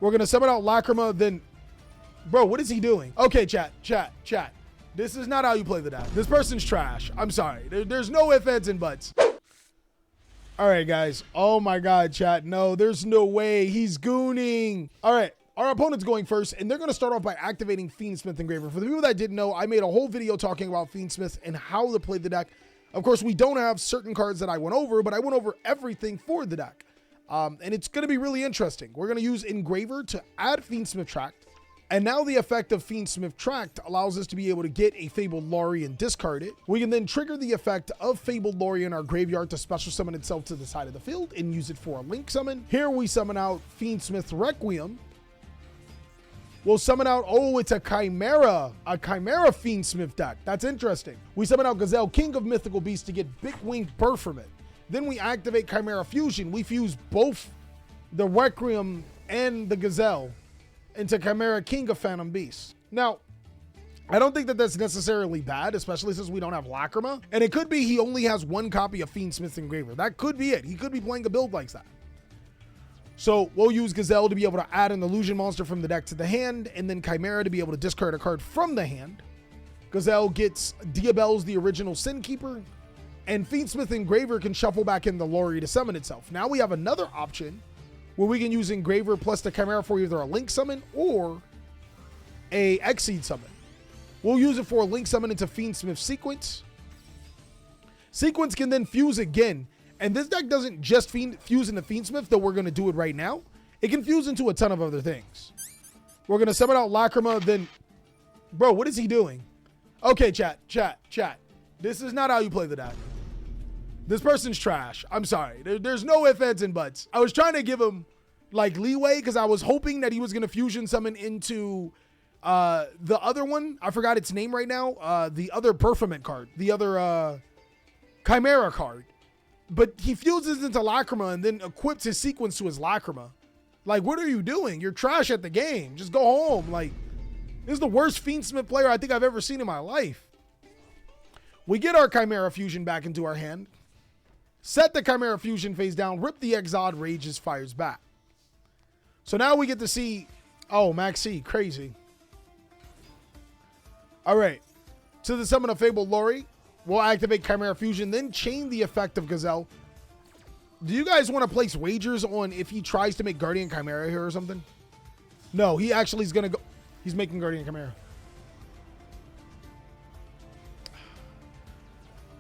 We're going to summon out Lacrima, then... Bro, what is he doing? Okay, chat. This is not how you play the deck. This person's trash. I'm sorry. There's no ifs, ands, and buts. All right, guys. Oh, my God, chat. No, there's no way. He's gooning. All right. Our opponent's going first, and they're going to start off by activating Fiendsmith Engraver. For the people that didn't know, I made a whole video talking about Fiendsmith and how to play the deck. Of course, we don't have certain cards that I went over, but I went over everything for the deck. And it's going to be really interesting. We're going to use Engraver to add Fiendsmith Tract. And now the effect of Fiendsmith Tract allows us to be able to get a Fabled Lorry and discard it. We can then trigger the effect of Fabled Lorry in our graveyard to special summon itself to the side of the field and use it for a link summon. Here we summon out Fiendsmith Requiem. We'll summon out, oh, it's a Chimera Fiendsmith deck. That's interesting. We summon out Gazelle, King of Mythical Beasts, to get Big Wing Burst from it. Then we activate Chimera Fusion. We fuse both the Requiem and the Gazelle into Chimera, King of Phantom Beasts. Now, I don't think that that's necessarily bad, especially since we don't have Lacrima. And it could be he only has one copy of Fiendsmith Engraver. That could be it. He could be playing a build like that. So we'll use Gazelle to be able to add an illusion monster from the deck to the hand, and then Chimera to be able to discard a card from the hand. Gazelle gets Diabelle's the original Sin Keeper, and Fiendsmith Engraver can shuffle back in the Lorry to summon itself. Now we have another option where we can use Engraver plus the Chimera for either a Link summon or a Exceed summon. We'll use it for a Link summon into Fiendsmith Sequence. Sequence can then fuse again. And this deck doesn't just fuse into Fiendsmith, though we're going to do it right now. It can fuse into a ton of other things. We're going to summon out Lacrima, then... Bro, what is he doing? Okay, chat. This is not how you play the deck. This person's trash. I'm sorry. There's no ifs, ands, and buts. I was trying to give him, like, leeway because I was hoping that he was going to fusion summon into the other one. I forgot its name right now. The other Perfament card. The other Chimera card. But he fuses into Lacrima and then equips his sequence to his Lacrima. Like, what are you doing? You're trash at the game. Just go home. Like, this is the worst Fiendsmith player I think I've ever seen in my life. We get our Chimera Fusion back into our hand. Set the Chimera Fusion face down. Rip the Exod, Rages, fires back. So now we get to see... Oh, Maxi, crazy. All right. To the summon of Fabled Lorry. We'll activate Chimera Fusion, then chain the effect of Gazelle. Do you guys want to place wagers on if he tries to make Guardian Chimera here or something? No, he actually is going to go. He's making Guardian Chimera.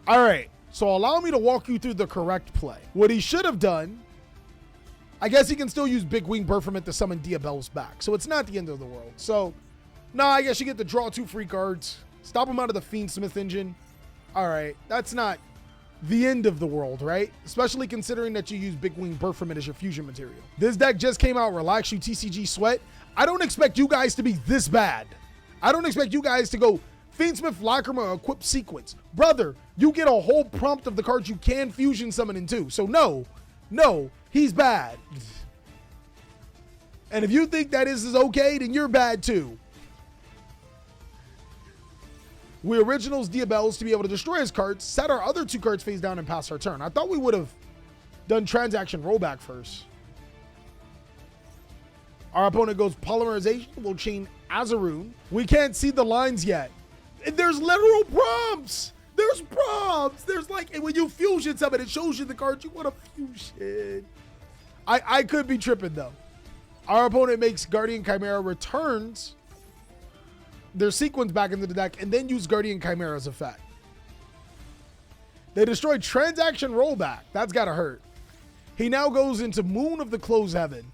All right. So allow me to walk you through the correct play. What he should have done, I guess he can still use Big Wing Perfament to summon Diabelle's back. So it's not the end of the world. So, no, I guess you get to draw 2 free cards. Stop him out of the Fiendsmith engine. All right, that's not the end of the world, right? Especially considering that you use Big Wing Perfament as your fusion material. This deck just came out, Relax You TCG Sweat. I don't expect you guys to be this bad. I don't expect you guys to go Fiendsmith Lacrima equip sequence. Brother, you get a whole prompt of the cards you can fusion summon into. So no, he's bad. And if you think that is okay, then you're bad too. We originals Diabelle's to be able to destroy his cards, set our other 2 cards face down, and pass our turn. I thought we would have done transaction rollback first. Our opponent goes Polymerization. We'll chain Azaroon. We can't see the lines yet. And there's literal prompts. There's prompts. There's like, and when you fusion summon, it shows you the cards you want to fusion. I could be tripping though. Our opponent makes Guardian Chimera, returns their sequence back into the deck, and then use Guardian Chimera's effect. They destroyed Transaction Rollback. That's gotta hurt. He now goes into Moon of the Closed Heaven,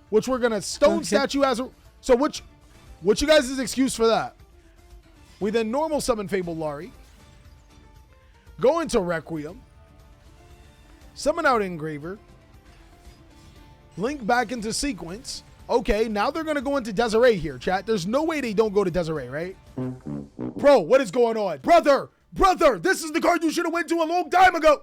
which we're gonna Stone Statue as a... So what's you guys' excuse for that? We then normal summon Fabled Lorry, go into Requiem, summon out Engraver, link back into sequence. Okay, now they're going to go into Desiree here, chat. There's no way they don't go to Desiree, right? Bro, what is going on? Brother, this is the card you should have went to a long time ago.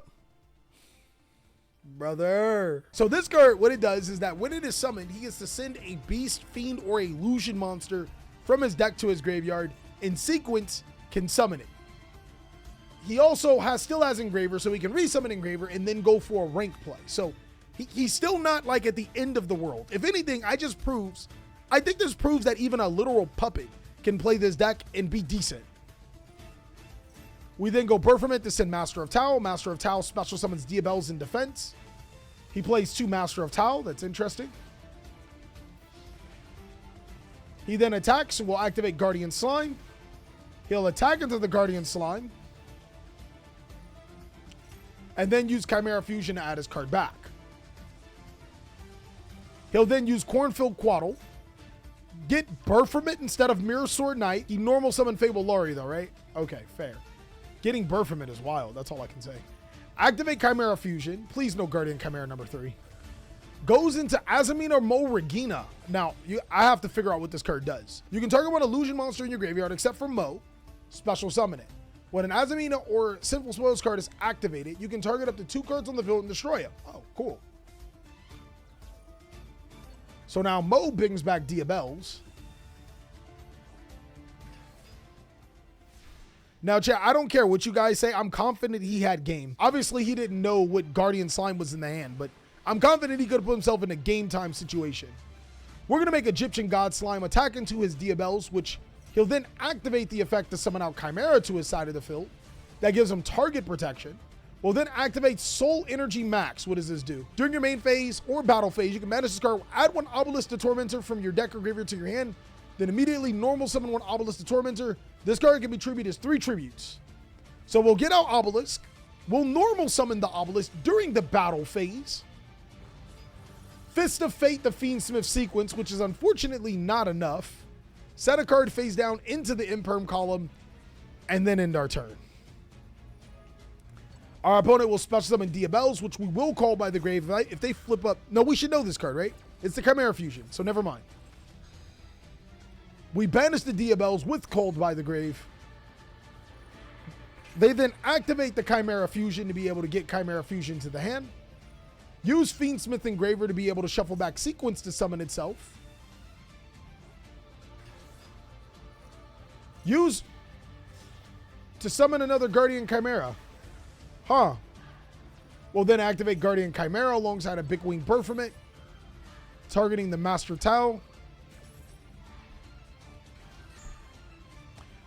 Brother. So this card, what it does is that when it is summoned, he gets to send a beast, fiend, or illusion monster from his deck to his graveyard. In sequence, can summon it. He also still has Engraver, so he can resummon Engraver and then go for a rank play. So He's still not like at the end of the world. If anything, I think this proves that even a literal puppet can play this deck and be decent. We then go Berfament to send Master of Tau. Master of Tau special summons Diabels in defense. He plays 2 Master of Tau. That's interesting. He then attacks and will activate Guardian Slime. He'll attack into the Guardian Slime. And then use Chimera Fusion to add his card back. He'll then use Cornfield Quaddle. Get Berfament instead of Mirror Sword Knight. He normal summon Fable Lori though, right? Okay, fair. Getting Berfament is wild. That's all I can say. Activate Chimera Fusion. Please no Guardian Chimera number 3. Goes into Azamina Mo Regina. Now, I have to figure out what this card does. You can target one illusion monster in your graveyard except for Mo. Special summon it. When an Azamina or Sinful Spoils card is activated, you can target up to 2 cards on the field and destroy it. Oh, cool. So now Mo brings back Diabels. Now, chat, I don't care what you guys say. I'm confident he had game. Obviously, he didn't know what Guardian Slime was in the hand, but I'm confident he could have put himself in a game time situation. We're going to make Egyptian God Slime attack into his Diabels, which he'll then activate the effect to summon out Chimera to his side of the field. That gives him target protection. We'll then activate Soul Energy Max. What does this do? During your main phase or battle phase, you can manage this card. Add 1 Obelisk to Tormentor from your deck or graveyard to your hand. Then immediately normal summon 1 Obelisk to Tormentor. This card can be tributed as 3 tributes. So we'll get out Obelisk. We'll normal summon the Obelisk during the battle phase. Fist of Fate, the Fiendsmith sequence, which is unfortunately not enough. Set a card face down into the Imperm column, and then end our turn. Our opponent will special summon Diabels, which we will call by the grave. If they flip up... No, we should know this card, right? It's the Chimera Fusion, so never mind. We banish the Diabels with Called by the Grave. They then activate the Chimera Fusion to be able to get Chimera Fusion to the hand. Use Fiendsmith Engraver to be able to shuffle back Sequence to summon itself. Use to summon another Guardian Chimera. Huh. We'll then activate Guardian Chimera alongside a Big Wing Berfament, targeting the Master Tau.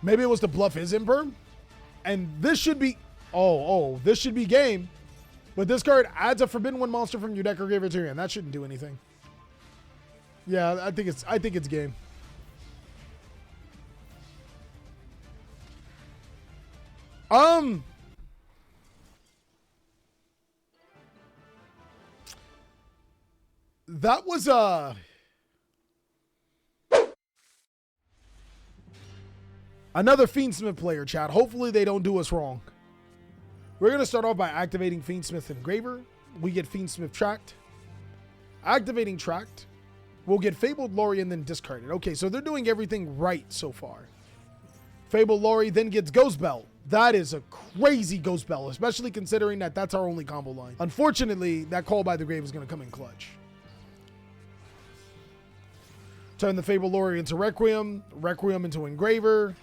Maybe it was to bluff his Imperm. And this should be... this should be game. But this card adds a Forbidden One monster from your deck or graveyard to your hand. That shouldn't do anything. Yeah, I think it's game. That was another Fiendsmith player, chat. Hopefully they don't do us wrong. We're going to start off by activating Fiendsmith Engraver. We get Fiendsmith Tracked. Activating Tracked. We'll get Fabled Lori and then discarded. Okay, so they're doing everything right so far. Fabled Lori then gets Ghost Belt. That is a crazy Ghost Belt, especially considering that that's our only combo line. Unfortunately, that Call by the Grave is going to come in clutch. Turn the Fabled Lori into Requiem. Requiem into Engraver.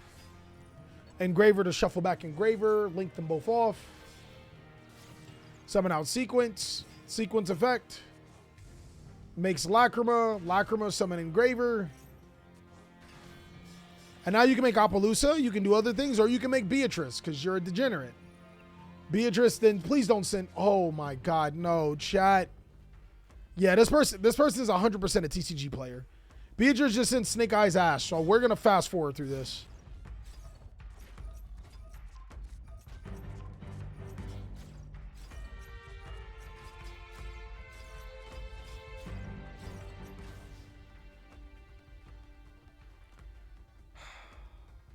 Engraver to shuffle back Engraver. Link them both off. Summon out Sequence. Sequence effect. Makes Lacrima. Lacrima summon Engraver. And now you can make Appaloosa. You can do other things. Or you can make Beatrice because you're a degenerate. Beatrice, then please don't send... Oh my God, no, chat. Yeah, this person is 100% a TCG player. Beatrice just sent Snake Eyes Ash, so we're going to fast forward through this.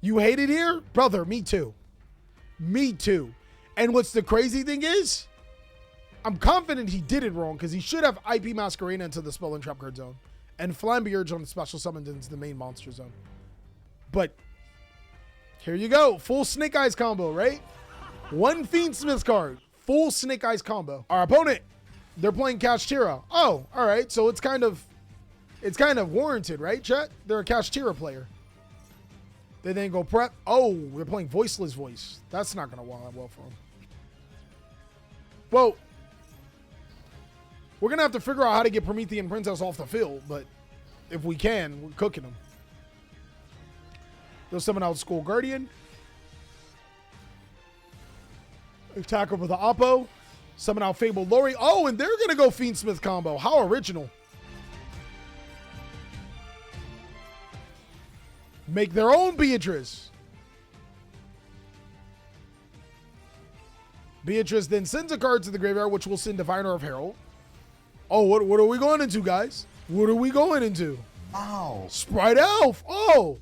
You hate it here? Brother, me too. Me too. And what's the crazy thing is, I'm confident he did it wrong because he should have IP Masquerena into the Spell and Trap card zone and Flambeurge on the special summons into the main monster zone. But here you go. Full Snake Eyes combo, right? One Fiendsmith card. Full Snake Eyes combo. Our opponent, they're playing Kashtira. Oh, all right. So it's kind of warranted, right, chat? They're a Kashtira player. They then go prep. Oh, they're playing Voiceless Voice. That's not going to wind up well for them. We're going to have to figure out how to get Promethean Princess off the field, but if we can, we're cooking them. They'll summon out Skull Guardian. Attack her with the Oppo. Summon out Fabled Lori. Oh, and they're going to go Fiendsmith combo. How original. Make their own Beatrice. Beatrice then sends a card to the graveyard, which will send Diviner of Herald. Oh, what are we going into, guys? What are we going into? Wow. Sprite Elf. Oh,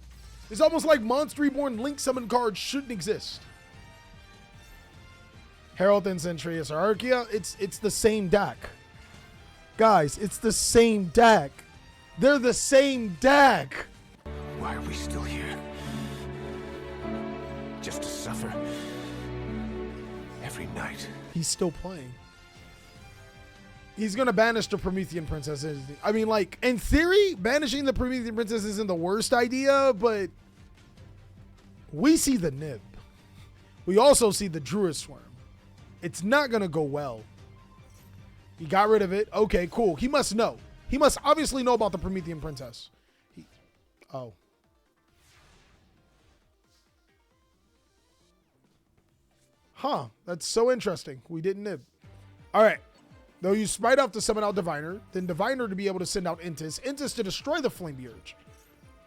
it's almost like Monster Reborn Link summon cards shouldn't exist. Herald and Centrius Archaea. It's the same deck. Guys, it's the same deck. They're the same deck. Why are we still here? Just to suffer every night. He's still playing. He's going to banish the Promethean Princess. I mean, like, in theory, banishing the Promethean Princess isn't the worst idea, but we see the Nib. We also see the Druid Swarm. It's not going to go well. He got rid of it. Okay, cool. He must know. He must obviously know about the Promethean Princess. Oh. Huh. That's so interesting. We didn't nib. All right. They'll use Sprite Elf to summon out Diviner, then Diviner to be able to send out Intis, Intis to destroy the Flame Urge,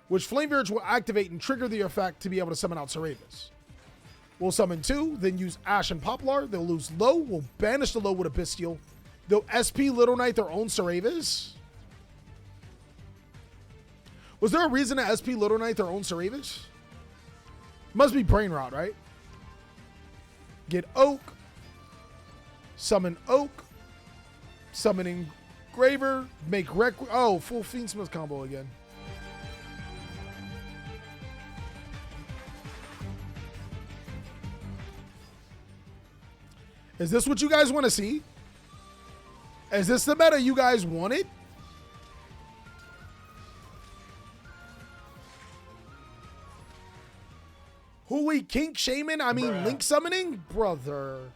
which Flame Urge will activate and trigger the effect to be able to summon out Seravis. We'll summon 2, then use Ash and Poplar. They'll lose Low. We'll banish the Low with a Bestial. They'll SP Little Knight their own Seravis. Was there a reason to SP Little Knight their own Seravis? Must be Brain Rot, right? Get Oak. Summon Oak. Summoning Graver. Make Oh, full Fiendsmith combo again. Is this what you guys want to see? Is this the meta you guys wanted? Who we kink shaman? I mean, Link summoning? Brother.